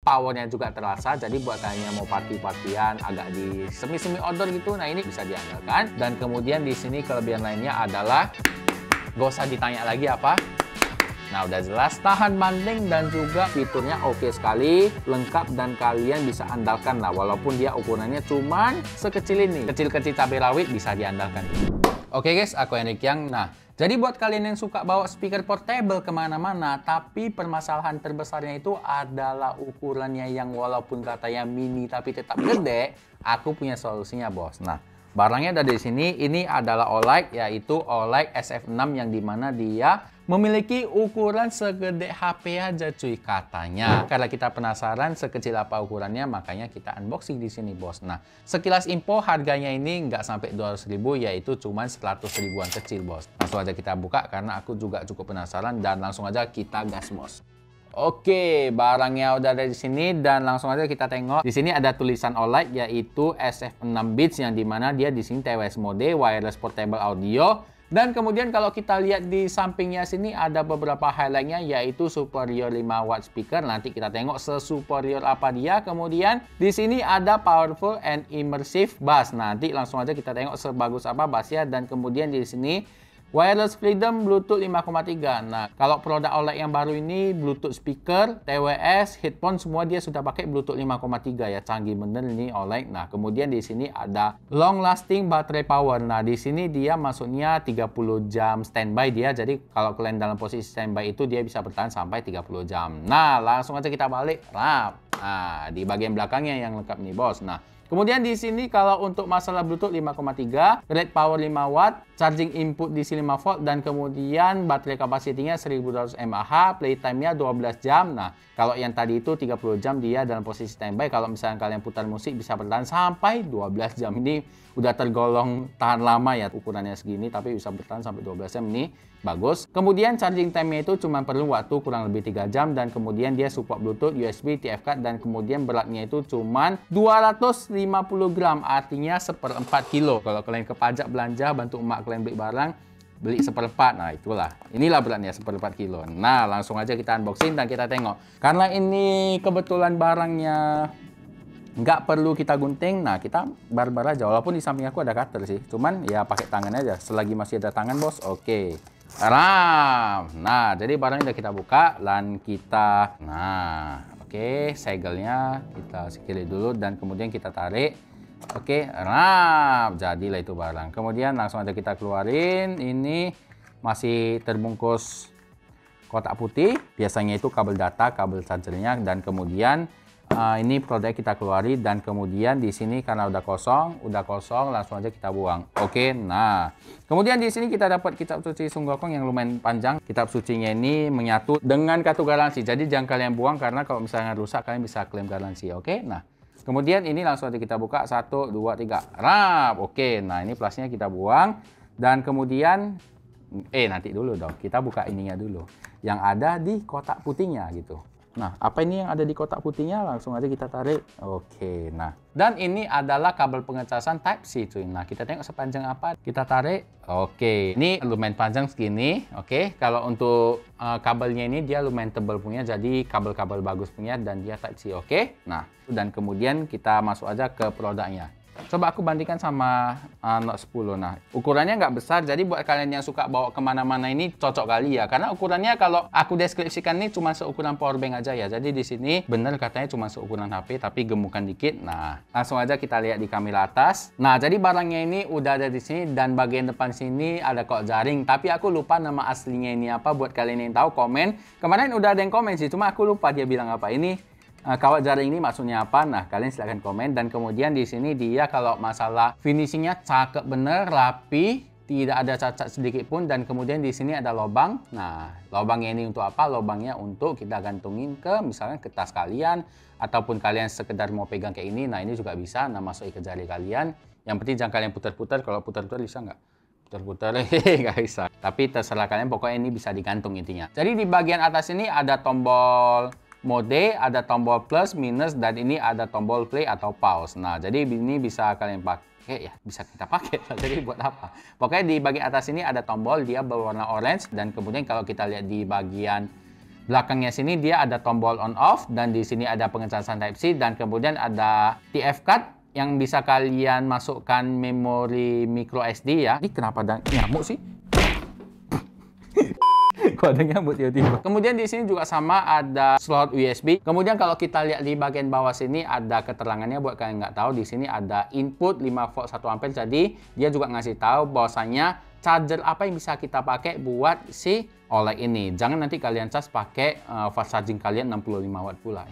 powernya juga terasa. Jadi buat kalian yang mau party-partian agak di semi-semi outdoor gitu, nah ini bisa diandalkan. Dan kemudian di sini kelebihan lainnya adalah gak usah ditanya lagi apa. Nah, udah jelas, tahan banting dan juga fiturnya oke sekali, lengkap dan kalian bisa andalkan lah. Walaupun dia ukurannya cuman sekecil ini, kecil-kecil cabai rawit bisa diandalkan. Oke guys, aku Henrik Yang. Nah, jadi buat kalian yang suka bawa speaker portable kemana-mana, tapi permasalahan terbesarnya itu adalah ukurannya yang walaupun katanya mini tapi tetap gede, aku punya solusinya bos. Nah, barangnya ada di sini. Ini adalah OLED, yaitu OLED SF6 yang dimana dia memiliki ukuran segede HP aja cuy katanya. Karena kita penasaran sekecil apa ukurannya, makanya kita unboxing di sini bos. Nah, sekilas info harganya ini nggak sampai 200.000, yaitu cuman 100 ribuan kecil bos. Langsung aja kita buka karena aku juga cukup penasaran dan langsung aja kita gas bos. Oke, barangnya udah ada di sini dan langsung aja kita tengok. Di sini ada tulisan OLED yaitu SF6 bits yang dimana dia di sini TWS mode, wireless portable audio. Dan kemudian kalau kita lihat di sampingnya sini ada beberapa highlightnya yaitu superior 5 watt speaker. Nanti kita tengok sesuperior apa dia. Kemudian di sini ada powerful and immersive bass. Nanti langsung aja kita tengok sebagus apa bassnya. Dan kemudian di sini wireless freedom Bluetooth 5,3. Nah, kalau produk OLED yang baru ini Bluetooth speaker, TWS, headphone semua dia sudah pakai Bluetooth 5,3 ya. Canggih bener ini OLED. Nah, kemudian di sini ada long lasting battery power. Nah, di sini dia maksudnya 30 jam standby dia. Jadi kalau kalian dalam posisi standby itu dia bisa bertahan sampai 30 jam. Nah, langsung aja kita balik. Nah, di bagian belakangnya yang lengkap nih, bos. Nah, kemudian di sini kalau untuk masalah Bluetooth 5,3, rate power 5 watt, charging input DC 5 volt, dan kemudian baterai kapasitinya 1200 mAh, playtime-nya 12 jam. Nah, kalau yang tadi itu 30 jam dia dalam posisi standby. Kalau misalnya kalian putar musik bisa bertahan sampai 12 jam. Ini udah tergolong tahan lama ya, ukurannya segini tapi bisa bertahan sampai 12 jam, ini bagus. Kemudian charging time-nya itu cuma perlu waktu kurang lebih 3 jam dan kemudian dia support Bluetooth, USB, TF card, dan kemudian beratnya itu cuma 250 gram, artinya 1/4 kilo. Kalau kalian ke pajak belanja bantu emak kalian beli barang, beli 1/4, nah itulah, inilah beratnya 1/4 kilo. Nah, langsung aja kita unboxing dan kita tengok. Karena ini kebetulan barangnya nggak perlu kita gunting, nah kita barbar aja. Walaupun di samping aku ada cutter sih, cuman ya pakai tangan aja selagi masih ada tangan bos. Oke, nah jadi barangnya udah kita buka dan kita, nah oke, segelnya kita sekili dulu dan kemudian kita tarik. Oke, nah jadilah itu barang. Kemudian langsung aja kita keluarin. Ini masih terbungkus kotak putih, biasanya itu kabel data, kabel chargernya, dan kemudian ini produk kita keluarin. Dan kemudian di sini karena udah kosong, langsung aja kita buang. Oke, nah kemudian di sini kita dapat kitab suci Sun Gokong yang lumayan panjang. Kitab sucinya ini menyatu dengan kartu garansi, jadi jangan kalian buang karena kalau misalnya rusak kalian bisa klaim garansi. Oke, nah kemudian ini langsung aja kita buka 1, 2, 3. Oke, nah ini plastiknya kita buang dan kemudian nanti dulu dong, kita buka ininya dulu yang ada di kotak putihnya gitu. Nah, apa ini yang ada di kotak putihnya? Langsung aja kita tarik. Oke, nah. Dan ini adalah kabel pengecasan Type-C cuy. Nah, kita tengok sepanjang apa. Kita tarik. Oke, ini lumayan panjang segini. Oke, kalau untuk kabelnya ini dia lumayan tebal punya. Jadi kabel-kabel bagus punya dan dia Type-C. Oke, nah. Dan kemudian kita masuk aja ke produknya. Coba aku bandingkan sama Note 10. Nah, ukurannya nggak besar, jadi buat kalian yang suka bawa kemana-mana ini cocok kali ya. Karena ukurannya kalau aku deskripsikan ini cuma seukuran powerbank aja ya. Jadi di sini bener katanya cuma seukuran HP, tapi gemukan dikit. Nah, langsung aja kita lihat di kamera atas. Nah, jadi barangnya ini udah ada di sini dan bagian depan sini ada kok jaring. Tapi aku lupa nama aslinya ini apa. Buat kalian yang tahu komen. Kemarin udah ada yang komen sih, cuma aku lupa dia bilang apa ini. Kawat jaring ini maksudnya apa? Nah, kalian silahkan komen. Dan kemudian di sini dia kalau masalah finishingnya cakep bener, rapi, tidak ada cacat sedikit pun. Dan kemudian di sini ada lubang. Nah, lubangnya ini untuk apa? Lubangnya untuk kita gantungin ke misalnya ke tas kalian ataupun kalian sekedar mau pegang kayak ini. Nah, ini juga bisa. Nah, masukin ke jari kalian. Yang penting jangan kalian putar-putar. Kalau putar-putar bisa nggak? Putar-putar nggak bisa. Tapi terserah kalian. Pokoknya ini bisa digantung intinya. Jadi di bagian atas ini ada tombol mode, ada tombol plus, minus, dan ini ada tombol play atau pause. Nah, jadi ini bisa kalian pakai ya, bisa kita pakai. Jadi buat apa? Pokoknya di bagian atas ini ada tombol, dia berwarna orange, dan kemudian kalau kita lihat di bagian belakangnya sini dia ada tombol on off, dan di sini ada pengecasan Type-C, dan kemudian ada TF card yang bisa kalian masukkan memori micro SD ya. Ini kenapa ada nyamuk sih? Kok ada nyamuk tiba-tiba. Kemudian di sini juga sama ada slot USB. Kemudian kalau kita lihat di bagian bawah sini ada keterangannya buat kalian nggak tahu. Di sini ada input 5 volt 1 ampere. Jadi dia juga ngasih tahu bahwasanya charger apa yang bisa kita pakai buat si OLED ini. Jangan nanti kalian cas pakai fast charging kalian 65 watt pula.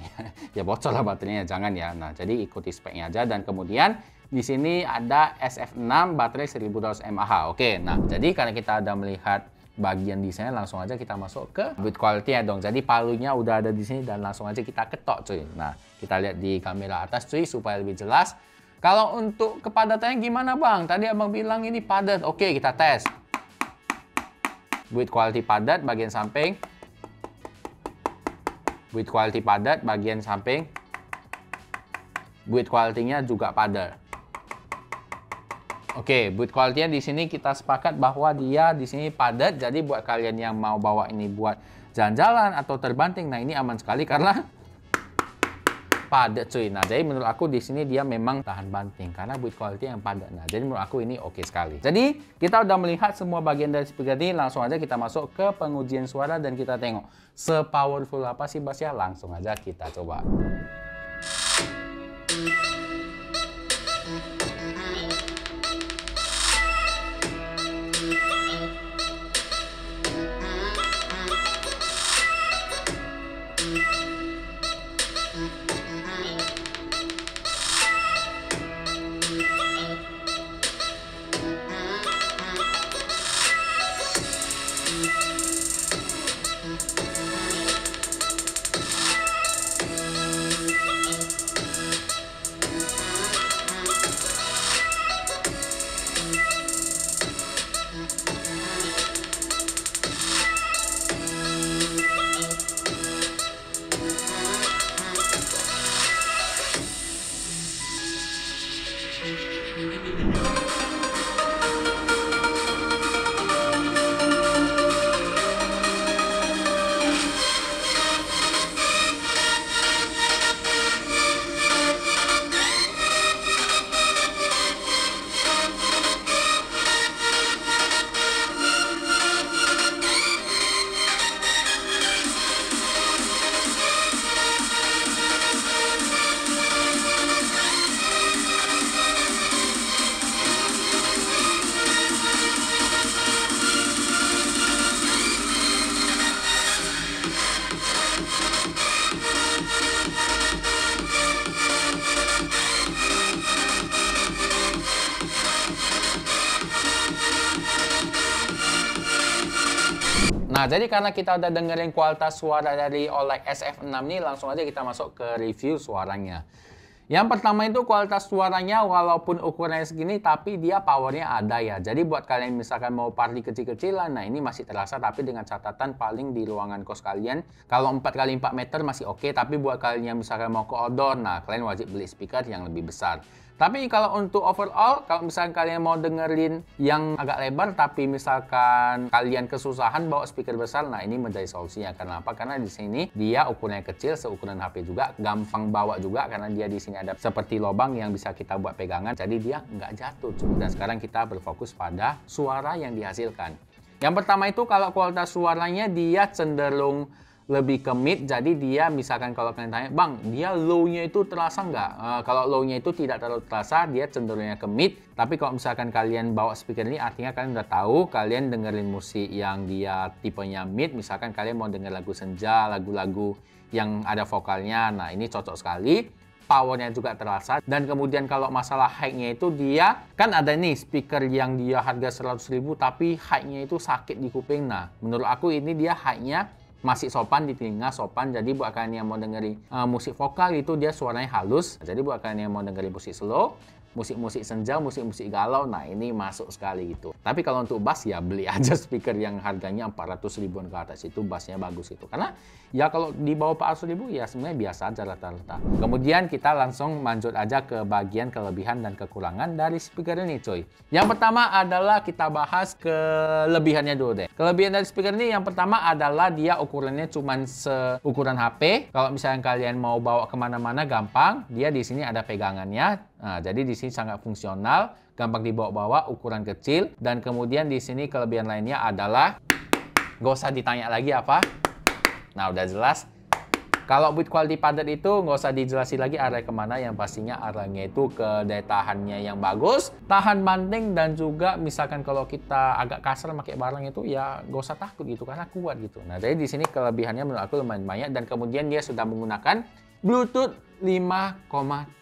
Ya bocor lah baterainya, jangan ya. Nah, jadi ikuti speknya aja. Dan kemudian di sini ada SF6 baterai 1200 mAh. Oke, nah jadi karena kita ada melihat bagian desainnya, langsung aja kita masuk ke build quality ya dong. Jadi palunya udah ada di sini dan langsung aja kita ketok cuy. Nah, kita lihat di kamera atas cuy supaya lebih jelas. Kalau untuk kepadatannya gimana bang? Tadi abang bilang ini padat. Oke, kita tes. Build quality padat bagian samping. Build quality padat bagian samping. Build quality-nya juga padat. Oke, build quality-nya di sini kita sepakat bahwa dia di sini padat. Jadi buat kalian yang mau bawa ini buat jalan-jalan atau terbanting, nah ini aman sekali karena padat cuy. Nah, jadi menurut aku di sini dia memang tahan banting karena build quality yang padat. Nah, jadi menurut aku ini oke sekali. Jadi kita udah melihat semua bagian dari speaker ini, langsung aja kita masuk ke pengujian suara dan kita tengok sepowerful apa sih bassnya. Langsung aja kita coba. Nah, jadi karena kita udah dengerin kualitas suara dari OLED SF6 ini, langsung aja kita masuk ke review suaranya. Yang pertama itu kualitas suaranya walaupun ukurannya segini tapi dia powernya ada ya. Jadi buat kalian misalkan mau party kecil-kecilan, nah ini masih terasa tapi dengan catatan paling di ruangan kos kalian. Kalau 4x4 meter masih oke, tapi buat kalian yang misalkan mau ke outdoor, nah kalian wajib beli speaker yang lebih besar. Tapi kalau untuk overall, kalau misalkan kalian mau dengerin yang agak lebar tapi misalkan kalian kesusahan bawa speaker besar, nah ini menjadi solusinya. Kenapa? Karena di sini dia ukurannya kecil, seukuran HP juga, gampang bawa juga karena dia di sini ada seperti lubang yang bisa kita buat pegangan. Jadi dia nggak jatuh. Dan sekarang kita berfokus pada suara yang dihasilkan. Yang pertama itu kalau kualitas suaranya dia cenderung lebih ke mid, jadi dia misalkan kalau kalian tanya, bang, dia low-nya itu terasa nggak? Kalau low-nya itu tidak terlalu terasa, dia cenderungnya ke mid. Tapi kalau misalkan kalian bawa speaker ini, artinya kalian udah tahu, kalian dengerin musik yang dia tipenya mid, misalkan kalian mau denger lagu senja, lagu-lagu yang ada vokalnya, nah ini cocok sekali. Powernya juga terasa. Dan kemudian kalau masalah high-nya itu dia, kan ada nih speaker yang dia harga 100.000, tapi high-nya itu sakit di kuping. Nah, menurut aku ini dia high-nya masih sopan di telinga, sopan. Jadi buat kalian yang mau dengerin musik vokal itu dia suaranya halus. Jadi buat kalian yang mau dengerin musik slow, musik-musik senja, musik-musik galau, nah ini masuk sekali gitu. Tapi kalau untuk bass ya beli aja speaker yang harganya 400 ribuan ke atas, itu bassnya bagus itu. Karena ya kalau di bawah 400 ribu ya sebenarnya biasa aja rata-rata. Kemudian kita langsung lanjut aja ke bagian kelebihan dan kekurangan dari speaker ini coy. Yang pertama adalah kita bahas kelebihannya dulu deh. Kelebihan dari speaker ini yang pertama adalah dia ukurannya cuman seukuran HP. Kalau misalnya kalian mau bawa kemana-mana gampang, dia di sini ada pegangannya. Nah, jadi di sini sangat fungsional, gampang dibawa-bawa, ukuran kecil. Dan kemudian di sini kelebihan lainnya adalah nggak usah ditanya lagi apa. Nah, udah jelas. Kalau build quality padat itu nggak usah dijelasin lagi arah kemana, yang pastinya arahnya itu ke daya tahannya yang bagus, tahan banting, dan juga misalkan kalau kita agak kasar pakai barang itu ya nggak usah takut gitu karena kuat gitu. Nah, jadi di sini kelebihannya menurut aku lumayan banyak, dan kemudian dia sudah menggunakan Bluetooth 5,3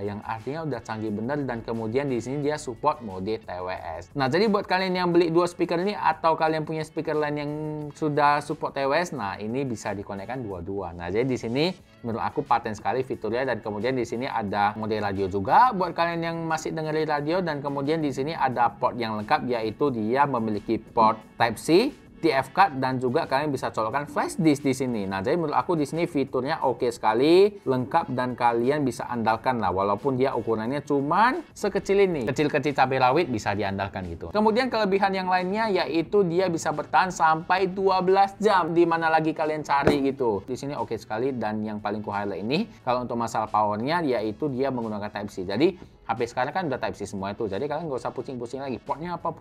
yang artinya udah canggih bener, dan kemudian di sini dia support mode TWS. Nah, jadi buat kalian yang beli dua speaker ini atau kalian punya speaker lain yang sudah support TWS, nah ini bisa dikonekkan dua-dua. Nah, jadi di sini menurut aku paten sekali fiturnya, dan kemudian di sini ada mode radio juga buat kalian yang masih dengerin radio, dan kemudian di sini ada port yang lengkap, yaitu dia memiliki port Type C, TF card, dan juga kalian bisa colokkan flash disk di sini. Nah, jadi menurut aku di sini fiturnya oke sekali, lengkap, dan kalian bisa andalkan lah walaupun dia ukurannya cuman sekecil ini. Kecil-kecil cabai rawit bisa diandalkan gitu. Kemudian kelebihan yang lainnya yaitu dia bisa bertahan sampai 12 jam di mana lagi kalian cari gitu. Di sini oke sekali, dan yang paling ku highlight ini kalau untuk masalah powernya yaitu dia menggunakan Type C. Jadi HP sekarang kan udah Type C semua itu, jadi kalian nggak usah pusing-pusing lagi portnya apa.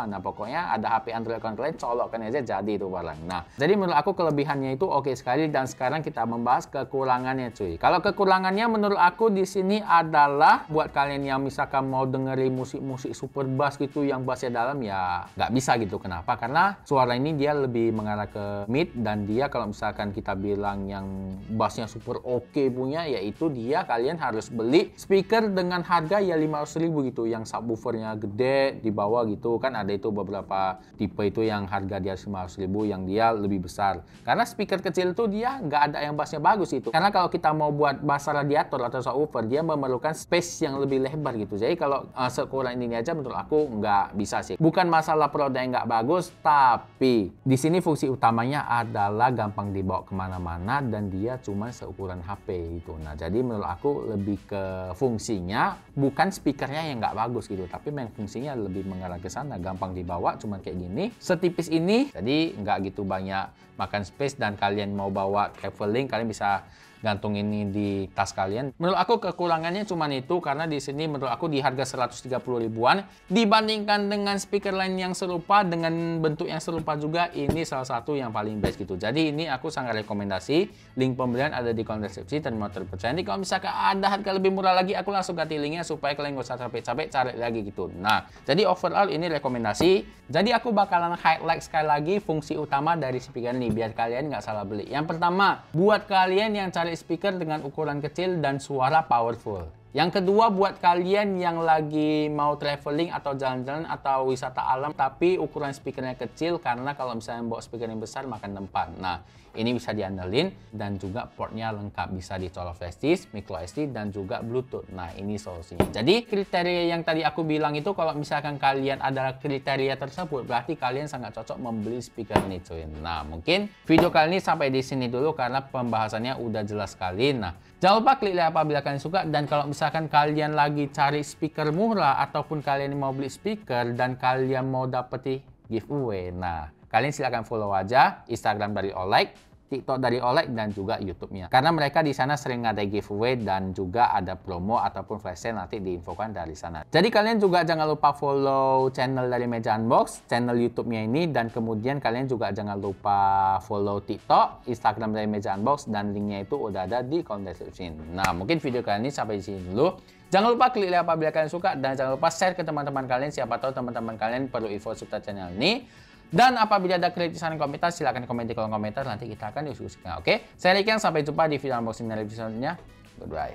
Nah, pokoknya ada HP Android account kalian, colokkan aja jadi itu barang. Nah, jadi menurut aku kelebihannya itu oke sekali, dan sekarang kita membahas kekurangannya cuy. Kalau kekurangannya menurut aku di sini adalah buat kalian yang misalkan mau dengerin musik-musik super bass gitu yang bassnya dalam, ya nggak bisa gitu. Kenapa? Karena suara ini dia lebih mengarah ke mid, dan dia kalau misalkan kita bilang yang bassnya super oke punya, yaitu dia kalian harus beli speaker dengan harga ya 500 ribu gitu, yang subwoofernya gede di bawah gitu kan. Ada itu beberapa tipe itu yang harga dia 500 ribu yang dia lebih besar, karena speaker kecil itu dia nggak ada yang bassnya bagus itu. Karena kalau kita mau buat bass radiator atau subwoofer, dia memerlukan space yang lebih lebar gitu. Jadi kalau seukuran ini aja menurut aku nggak bisa sih. Bukan masalah produk yang nggak bagus, tapi di sini fungsi utamanya adalah gampang dibawa kemana-mana, dan dia cuma seukuran HP gitu. Nah, jadi menurut aku lebih ke fungsinya, bukan speakernya yang nggak bagus gitu, tapi main fungsinya lebih mengarah ke sana, gampang dibawa, cuman kayak gini, setipis ini, jadi nggak gitu banyak makan space, dan kalian mau bawa traveling, kalian bisa gantung ini di tas kalian. Menurut aku kekurangannya cuman itu, karena di sini menurut aku di harga 130 ribuan dibandingkan dengan speaker lain yang serupa dengan bentuk yang serupa juga, ini salah satu yang paling best gitu. Jadi ini aku sangat rekomendasi. Link pembelian ada di kolom deskripsi dan mau terpercaya. Nanti kalau misalkan ada harga lebih murah lagi, aku langsung ganti linknya supaya kalian gak usah capek-capek cari lagi gitu. Nah, jadi overall ini rekomendasi. Jadi aku bakalan highlight sekali lagi fungsi utama dari speaker ini biar kalian nggak salah beli. Yang pertama, buat kalian yang cari speaker dengan ukuran kecil dan suara powerful. Yang kedua, buat kalian yang lagi mau traveling atau jalan-jalan atau wisata alam tapi ukuran speakernya kecil, karena kalau misalnya bawa speaker yang besar makan tempat. Nah, ini bisa diandalin, dan juga portnya lengkap, bisa dicolok flash disk, micro SD, dan juga Bluetooth. Nah, ini solusinya. Jadi kriteria yang tadi aku bilang itu, kalau misalkan kalian ada kriteria tersebut, berarti kalian sangat cocok membeli speaker ini cuy. Nah, mungkin video kali ini sampai di sini dulu karena pembahasannya udah jelas sekali. Nah, jangan lupa klik like apabila kalian suka, dan kalau misalkan kalian lagi cari speaker murah ataupun kalian mau beli speaker dan kalian mau dapetin giveaway, nah kalian silahkan follow aja Instagram dari Olek, TikTok dari Olek, dan juga YouTube-nya. Karena mereka di sana sering ada giveaway dan juga ada promo ataupun flash sale, nanti diinfokan dari sana. Jadi kalian juga jangan lupa follow channel dari Meja Unbox, channel YouTube-nya ini, dan kemudian kalian juga jangan lupa follow TikTok, Instagram dari Meja Unbox, dan linknya itu udah ada di kolom deskripsi. Nah, mungkin video kali ini sampai di sini dulu. Jangan lupa klik like apabila kalian suka, dan jangan lupa share ke teman-teman kalian, siapa tahu teman-teman kalian perlu info seputar channel ini. Dan apabila ada kritik saran komentar, silahkan komen di kolom komentar, nanti kita akan diskusikan. Oke, saya Rikian, sampai jumpa di video unboxing dari episode-nya. Goodbye.